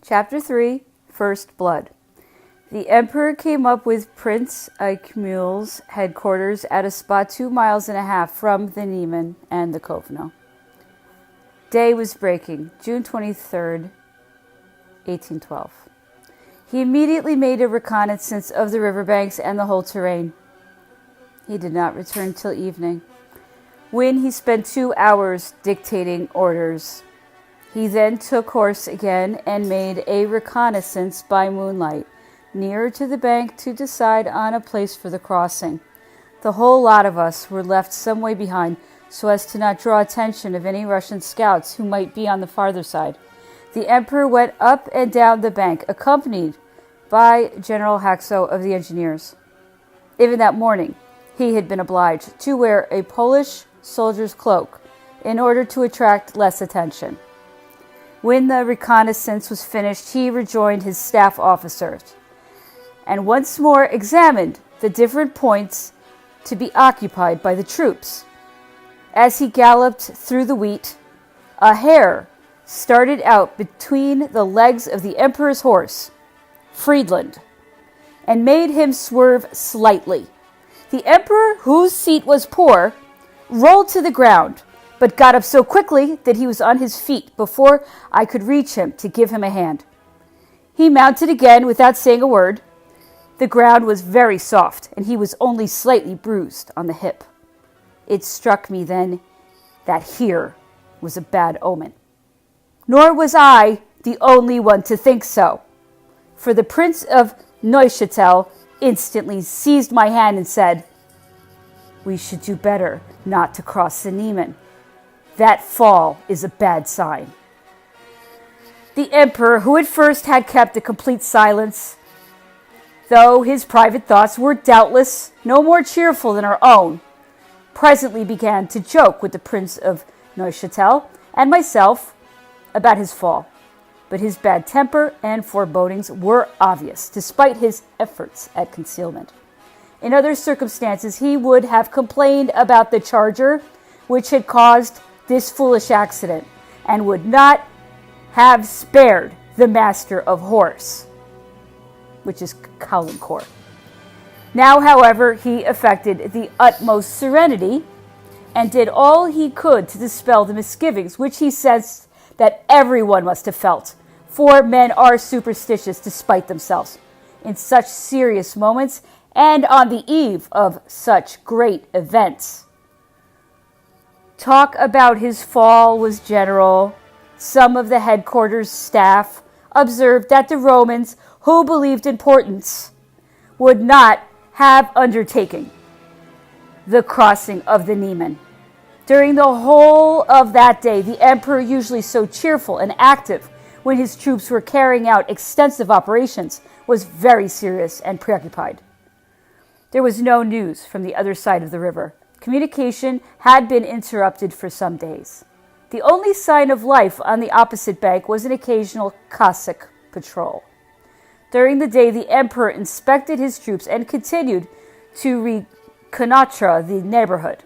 Chapter 3, First Blood. The emperor came up with Prince Eichmuel's headquarters at a spot 2.5 miles from the Niemen and the Kovno. Day was breaking, June 23rd, 1812. He immediately made a reconnaissance of the riverbanks and the whole terrain. He did not return till evening, when he spent 2 hours dictating orders. He then took horse again and made a reconnaissance by moonlight, nearer to the bank to decide on a place for the crossing. The whole lot of us were left some way behind so as to not draw attention of any Russian scouts who might be on the farther side. The emperor went up and down the bank, accompanied by General Haxo of the engineers. Even that morning, he had been obliged to wear a Polish soldier's cloak in order to attract less attention. When the reconnaissance was finished, he rejoined his staff officers and once more examined the different points to be occupied by the troops. As he galloped through the wheat, a hare started out between the legs of the emperor's horse, Friedland, and made him swerve slightly. The emperor, whose seat was poor, rolled to the ground, but got up so quickly that he was on his feet before I could reach him to give him a hand. He mounted again without saying a word. The ground was very soft, and he was only slightly bruised on the hip. It struck me then that here was a bad omen. Nor was I the only one to think so, for the Prince of Neuchâtel instantly seized my hand and said, "We should do better not to cross the Niemen. That fall is a bad sign." The emperor, who at first had kept a complete silence, though his private thoughts were doubtless no more cheerful than our own, presently began to joke with the Prince of Neuchâtel and myself about his fall. But his bad temper and forebodings were obvious, despite his efforts at concealment. In other circumstances, he would have complained about the charger which had caused this foolish accident, and would not have spared the master of horse, which is Caulaincourt. Now, however, he affected the utmost serenity and did all he could to dispel the misgivings which he says that everyone must have felt, for men are superstitious to spite themselves in such serious moments and on the eve of such great events. Talk about his fall was general. Some of the headquarters staff observed that the Romans, who believed in portents, would not have undertaken the crossing of the Niemen. During the whole of that day, the emperor, usually so cheerful and active when his troops were carrying out extensive operations, was very serious and preoccupied. There was no news from the other side of the river. Communication had been interrupted for some days. The only sign of life on the opposite bank was an occasional Cossack patrol. During the day, the emperor inspected his troops and continued to reconnoitre the neighborhood.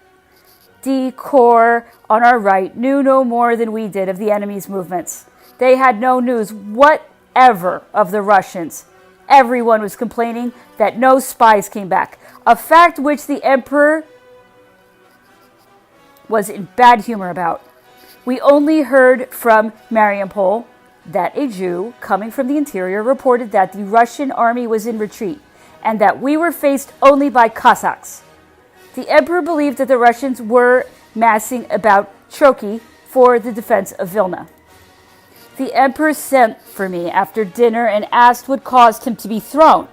D Corps on our right knew no more than we did of the enemy's movements. They had no news whatever of the Russians. Everyone was complaining that no spies came back, a fact which the emperor was in bad humor about. We only heard from Mariupol that a Jew coming from the interior reported that the Russian army was in retreat and that we were faced only by Cossacks. The emperor believed that the Russians were massing about Troki for the defense of Vilna. The emperor sent for me after dinner and asked what caused him to be thrown.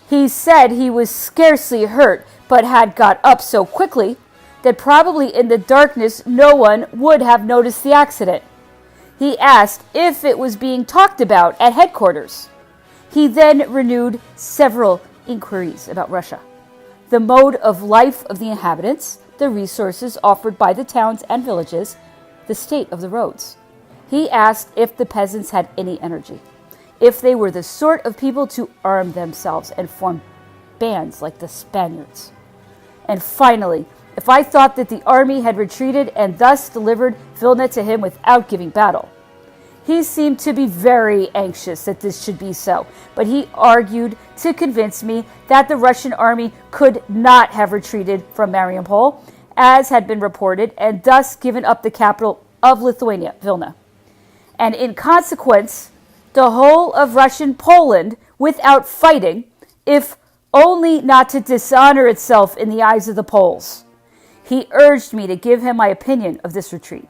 He said he was scarcely hurt, but had got up so quickly that probably in the darkness no one would have noticed the accident. He asked if it was being talked about at headquarters. He then renewed several inquiries about Russia, the mode of life of the inhabitants, the resources offered by the towns and villages, the state of the roads. He asked if the peasants had any energy, if they were the sort of people to arm themselves and form bands like the Spaniards. And finally, if I thought that the army had retreated and thus delivered Vilna to him without giving battle. He seemed to be very anxious that this should be so, but he argued to convince me that the Russian army could not have retreated from Mariupol, as had been reported, and thus given up the capital of Lithuania, Vilna. And in consequence, the whole of Russian Poland, without fighting, if only not to dishonor itself in the eyes of the Poles. He urged me to give him my opinion of this retreat.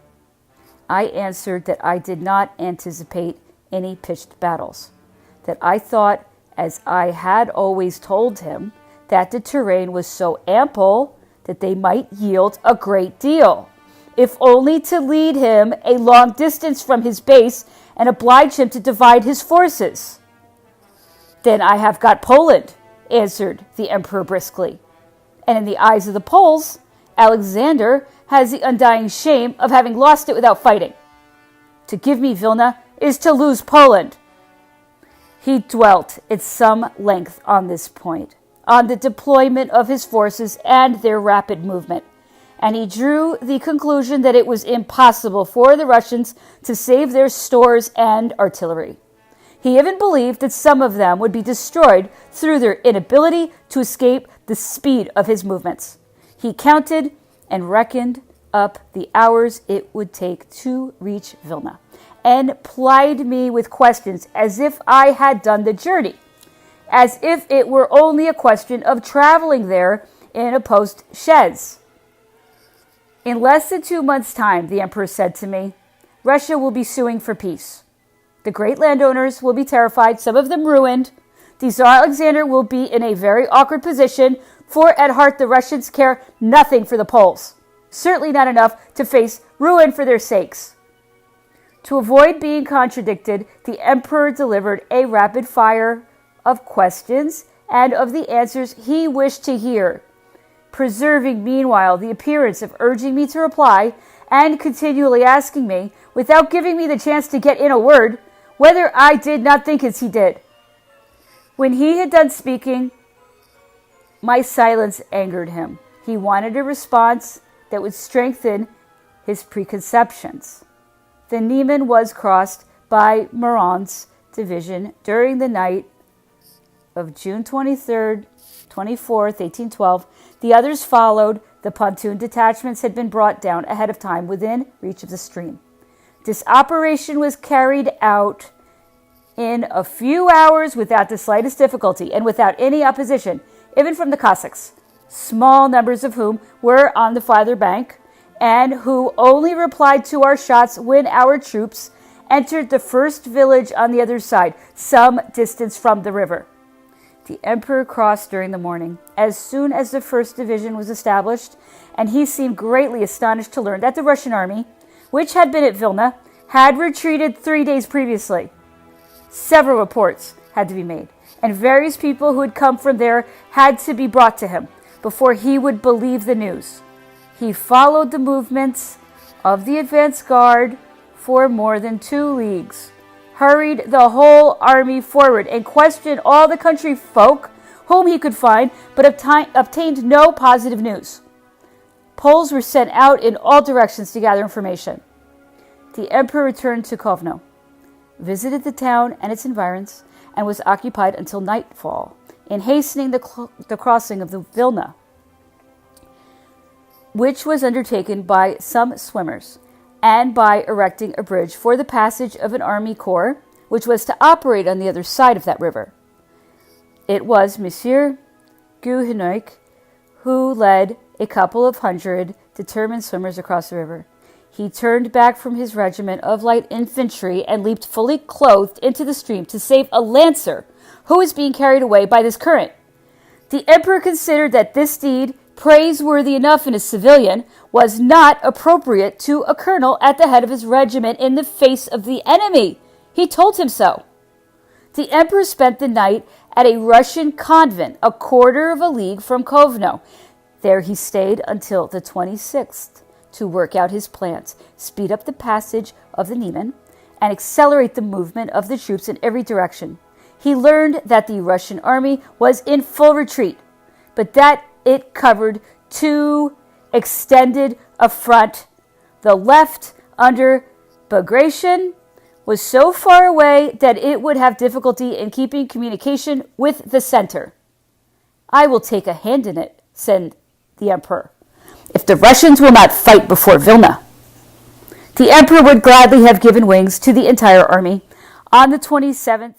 I answered that I did not anticipate any pitched battles, that I thought, as I had always told him, that the terrain was so ample that they might yield a great deal, if only to lead him a long distance from his base and oblige him to divide his forces. Then I have got Poland, answered the emperor briskly, and in the eyes of the Poles, Alexander has the undying shame of having lost it without fighting. To give me Vilna is to lose Poland. He dwelt at some length on this point, on the deployment of his forces and their rapid movement, and he drew the conclusion that it was impossible for the Russians to save their stores and artillery. He even believed that some of them would be destroyed through their inability to escape the speed of his movements. He counted and reckoned up the hours it would take to reach Vilna, and plied me with questions as if I had done the journey, as if it were only a question of traveling there in a post-chaise. In less than 2 months' time, the emperor said to me, Russia will be suing for peace. The great landowners will be terrified, some of them ruined. The Tsar Alexander will be in a very awkward position, for at heart the Russians care nothing for the Poles, certainly not enough to face ruin for their sakes. To avoid being contradicted, the emperor delivered a rapid fire of questions and of the answers he wished to hear, preserving meanwhile the appearance of urging me to reply and continually asking me, without giving me the chance to get in a word, whether I did not think as he did. When he had done speaking, my silence angered him. He wanted a response that would strengthen his preconceptions. The Niemen was crossed by Murat's division during the night of June 23rd, 24th, 1812. The others followed. The pontoon detachments had been brought down ahead of time within reach of the stream. This operation was carried out in a few hours without the slightest difficulty and without any opposition, even from the Cossacks, small numbers of whom were on the farther bank, and who only replied to our shots when our troops entered the first village on the other side, some distance from the river. The emperor crossed during the morning, as soon as the first division was established, and he seemed greatly astonished to learn that the Russian army, which had been at Vilna, had retreated 3 days previously. Several reports had to be made, and various people who had come from there had to be brought to him before he would believe the news. He followed the movements of the advance guard for more than 2 leagues, hurried the whole army forward, and questioned all the country folk whom he could find, but obtained no positive news. Poles were sent out in all directions to gather information. The emperor returned to Kovno, visited the town and its environs, and was occupied until nightfall in hastening the crossing of the Vilna, which was undertaken by some swimmers, and by erecting a bridge for the passage of an army corps, which was to operate on the other side of that river. It was Monsieur Guheneuc who led a couple of hundred determined swimmers across the river. He turned back from his regiment of light infantry and leaped fully clothed into the stream to save a lancer who was being carried away by this current. The emperor considered that this deed, praiseworthy enough in a civilian, was not appropriate to a colonel at the head of his regiment in the face of the enemy. He told him so. The emperor spent the night at a Russian convent a quarter of a league from Kovno. There he stayed until the 26th to work out his plans, speed up the passage of the Niemen, and accelerate the movement of the troops in every direction. He learned that the Russian army was in full retreat, but that it covered 2 extended a front, the left under Bagration, was so far away that it would have difficulty in keeping communication with the center. I will take a hand in it, said the emperor, if the Russians will not fight before Vilna. The emperor would gladly have given wings to the entire army. On the 27th,